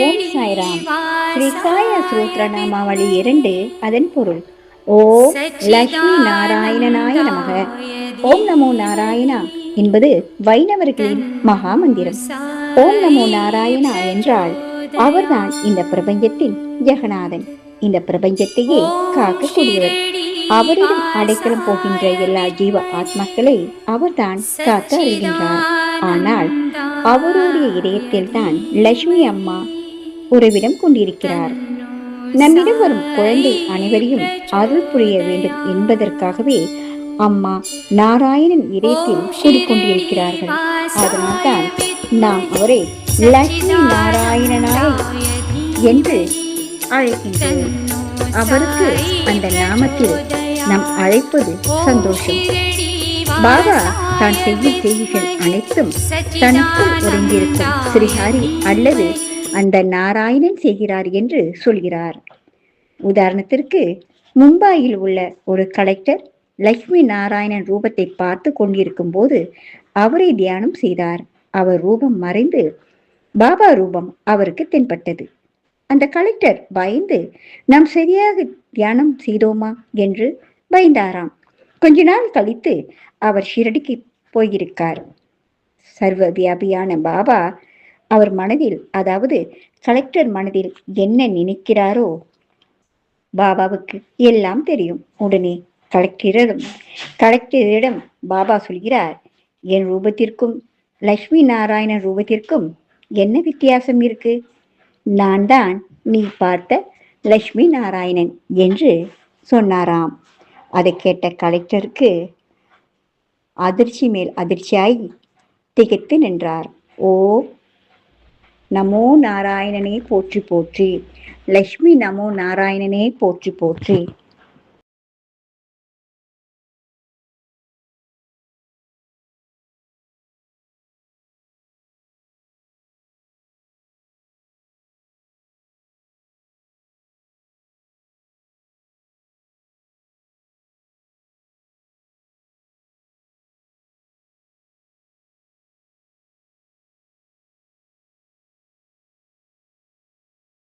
ஓம் சாய்ராம். ஸ்ரீ சாய ஸ்ரூத்ர நாமாவளி 2. அதன் பொருள்: ஓம் லக்ஷ்மி நாராயணனாய நமக. ஓம் நமோ நாராயணா என்பது வைணவர்களின் மகா மந்திரம். ஓம் நமோ நாராயணா என்றால் அவர்தான் இந்த பிரபஞ்சத்தின் ஜெகநாதன். இந்த பிரபஞ்சத்தையே காக்கக்கூடியவர். அவரிடம் அடைக்கலம் போகின்ற எல்லா ஜீவ ஆத்மாக்களை அவர்தான் காத்து அறிகின்றார். ஆனால் அவருடைய இதயத்தில் தான் லட்சுமி அம்மா உறவிடம் கொண்டிருக்கிறார். நம்மிடம் வரும் குழந்தை அனைவரையும் அருள் புரிய வேண்டும் என்பதற்காகவே அம்மா நாராயணன் இதயத்தில் கூடிக்கொண்டிருக்கிறார்கள். அதனால்தான் நாம் அவரை லட்சுமி நாராயணனாய் என்று அழைக்கின்றோம். அவருக்கு அந்த நாமத்தில் நாம் அழைப்பது சந்தோஷம். பாபா தான் செய்யும் செய்திகள் அனைத்தும் தனக்குள் உறைந்திருக்கும் ஸ்ரீஹரி அல்லது அந்த நாராயணன் செய்கிறார் என்று சொல்கிறார். உதாரணத்திற்கு, மும்பாயில் உள்ள ஒரு கலெக்டர் லட்சுமி நாராயணன் ரூபத்தை பார்த்து கொண்டிருக்கும் போது அவரை தியானம் செய்தார். அவர் ரூபம் மறைந்து பாபா ரூபம் அவருக்கு தென்பட்டது. அந்த கலெக்டர் பயந்து, நாம் சரியாக தியானம் செய்தோமா என்று பயந்தாராம். கொஞ்ச நாள் கழித்து அவர் ஷிரடிக்கு போயிருக்கார். சர்வ வியாபியான பாபா அவர் மனதில், அதாவது கலெக்டர் மனதில் என்ன நினைக்கிறாரோ பாபாவுக்கு எல்லாம் தெரியும். உடனே கலெக்டரிடம் பாபா சொல்கிறார், என் ரூபத்திற்கும் லட்சுமி நாராயணன் ரூபத்திற்கும் என்ன வித்தியாசம் இருக்கு? நான் தான் நீ பார்த்த லட்சுமி நாராயணன் என்று சொன்னாராம். அதை கேட்ட கலெக்டருக்கு அதிர்ச்சி மேல் அதிர்ச்சியாய் திகைத்து நின்றார். ஓ நமோ நாராயணனே போற்றி போற்றி, லட்சுமி நமோ நாராயணனே போற்றி போற்றி.